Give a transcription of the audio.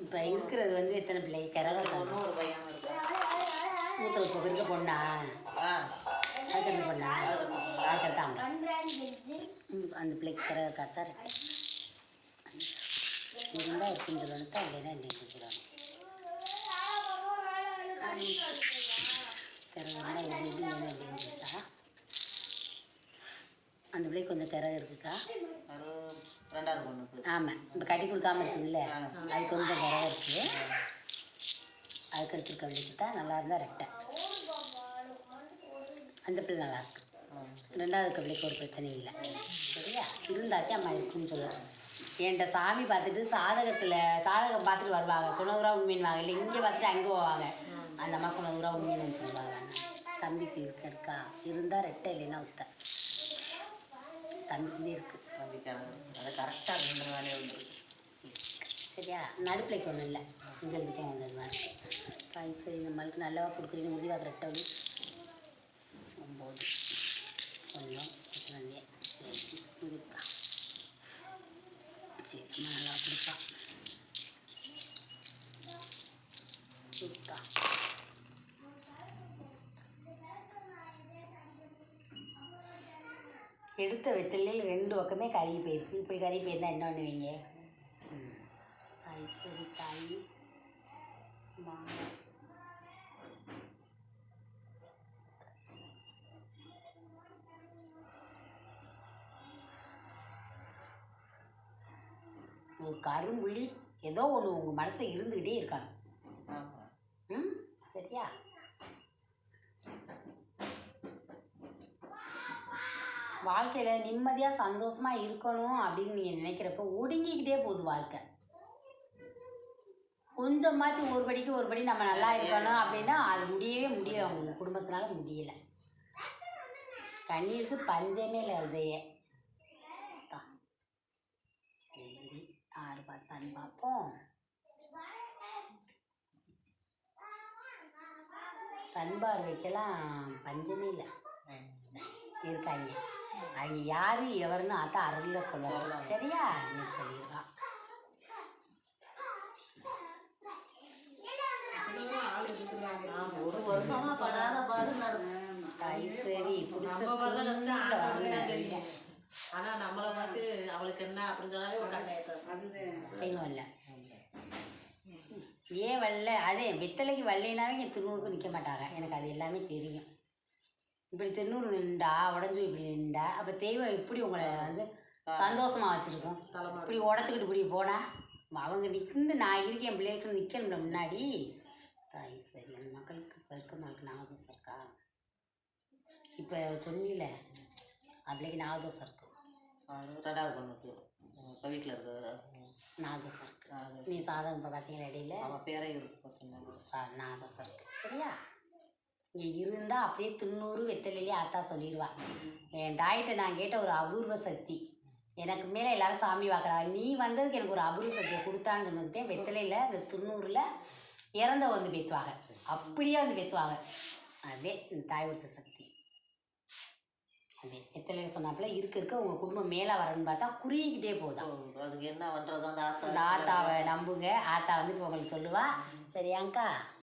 இப்போ இருக்கிறது வந்து எத்தனை பிள்ளை கரவை ஒன்றும் ஒரு பையன் இருக்கு. மூத்தவருக்கு இருக்க பொண்ணா அதுக்கு பொண்ணா அதுக்கு இருக்காங்க அந்த பிள்ளைக்கு கரவை இருக்காத்தான் இருந்தால் இருக்குன்னு சொல்லணுத்தா இல்லைன்னா இல்லைன்னு சொல்லிடுவாங்க. கரவை இருந்தால் இது இல்லைன்னா இல்லைன்னு சொல்லிட்டா அந்த பிள்ளைக்கு கொஞ்சம் கரவை இருக்குக்கா. ரெண்டாவது பொண்ணுக்கு ஆமாம் இப்போ கட்டி கொடுக்காம இருக்குதுல்ல அது கொஞ்சம் கரவை இருக்குது. அதுக்கு எடுத்துருக்க பிள்ளைக்கு தான் நல்லா இருந்தால் ரெட்டை அந்த பிள்ளை நல்லாயிருக்கு. ரெண்டாவது இருக்க பிள்ளைக்கு ஒரு பிரச்சனையும் இல்லை சரியா. இருந்தாத்தே அம்மா இருக்குன்னு சொல்லுவேன். என்கிட்ட சாமி பார்த்துட்டு சாதகம் பார்த்துட்டு வருவாங்க. சொன்னதுரா உண்மைன்னுவாங்க. இல்லை இங்கே பார்த்துட்டு அங்கே போவாங்க. அந்த அம்மா சொன்னதுரா உண்மைன்னு சொல்லுவாங்க. தம்பிக்கு இருக்கா இருந்தால் ரெட்டை இல்லைன்னா உத்த தம்பிக்குமே இருக்குது. அது கரெக்டாக ரெண்டு நாளே வந்துருக்கு சரியா. நடுப்பிள்ளைக்கு ஒன்றும் இல்லை இங்கே இருந்துட்டே வந்தது மாதிரி சரி. நம்மளுக்கு நல்லாவா கொடுக்குறீங்க முடிவாக ரெட்டை வந்து 9 கொஞ்சம் பிரச்சனை சரி இருக்கா. சரி அம்மா நல்லா கொடுப்பா இருக்கா. எடுத்த வெற்றிலையில் 2 பக்கமே கறி போயிருக்கு. இப்படி கறி போயிருந்தால் என்ன பண்ணுவீங்க? சரி காய் மாங்காய் ஒரு கரும்புள்ளி ஏதோ ஒன்று உங்கள் மனசில் இருந்துக்கிட்டே இருக்கணும். சரியா. வாழ்க்கையில் நிம்மதியாக சந்தோஷமாக இருக்கணும் அப்படின்னு நீங்கள் நினைக்கிறப்ப ஒடுங்கிக்கிட்டே போகுது வாழ்க்கை. கொஞ்சமாச்சும் ஒரு படி நம்ம நல்லா இருக்கணும் அப்படின்னா அது முடியவே முடியல. அவங்க குடும்பத்தினால முடியலை. கண்ணீருக்கு பஞ்சமே இல்லை. அதையே தான் சரி 6 பார்த்தான்னு பார்ப்போம். கண்பார் வைக்கலாம் பஞ்சமே இல்லை இருக்காங்க. அவங்க யார் எவருன்னு ஆத்தா அருளில் சொல்லலாம். சரியா இன்னைக்கு சொல்லிடுறான். ஒரு வருஷமா படாத பாடு சரி பிடிச்ச ஆனால் நம்மளை பார்த்து அவளுக்கு என்ன அப்படின்னு சொன்னாலே ஒரு தெரியும் இல்லை. ஏன் வரல அதே வெத்தலைக்கு வரலைனாவே இங்கே திருநூறுக்கு நிற்க மாட்டாங்க. எனக்கு அது எல்லாமே தெரியும். இப்படி திருநூறு நின்றா உடஞ்சி இப்படி நின்றா அப்போ தெய்வம் இப்படி உங்களை வந்து சந்தோஷமாக வச்சுருக்கோம். இப்படி உடச்சிக்கிட்டு இப்படி போனால் அவங்க நிற்கிண்டு நான் இருக்கேன். என் பிள்ளைகளுக்கு நிற்கணும்ல முன்னாடி. தாய் சரி அந்த மக்களுக்கு இப்போ இருக்க மக்களுக்கு நாகதோஷம் இருக்கா? இப்போ சொன்னில அப்படிக்கு நாகதோஷம் இருக்குது. ரெண்டாவது பொண்ணுக்கு இப்போ வீட்டில் இருக்கு நாகதோஷம் இருக்குது. நீ சாதகம் இப்போ பார்த்தீங்களா இடையில அவன் பேரே இருக்கு சொன்னாங்க நாகதோஷம் இருக்குது. சரியா. இங்கே இருந்தால் அப்படியே 90 வெத்தலையிலே ஆத்தா சொல்லிடுவா. என் டாயிட்ட நான் கேட்ட ஒரு அபூர்வ சக்தி எனக்கு மேலே எல்லாரும் சாமி பார்க்குறாங்க. நீ வந்ததுக்கு எனக்கு ஒரு அபூர்வ சக்தியை கொடுத்தான்னு சொன்னதுக்கே வெத்தலையில் இந்த 90ல் இறந்த வந்து பேசுவாங்க. அப்படியே வந்து பேசுவாங்க. அதே இந்த தாய் கொடுத்த சக்தி. அதே வெத்தலையில் சொன்னாப்புல இருக்க உங்கள் குடும்பம் மேலே வரணும்னு பார்த்தா குறுகிக்கிட்டே போதும். அதுக்கு என்ன பண்ணுறதோ அந்த ஆத்தாவை நம்புங்க. ஆத்தா வந்து இப்போ உங்களுக்கு சொல்லுவா. சரியாங்க்கா.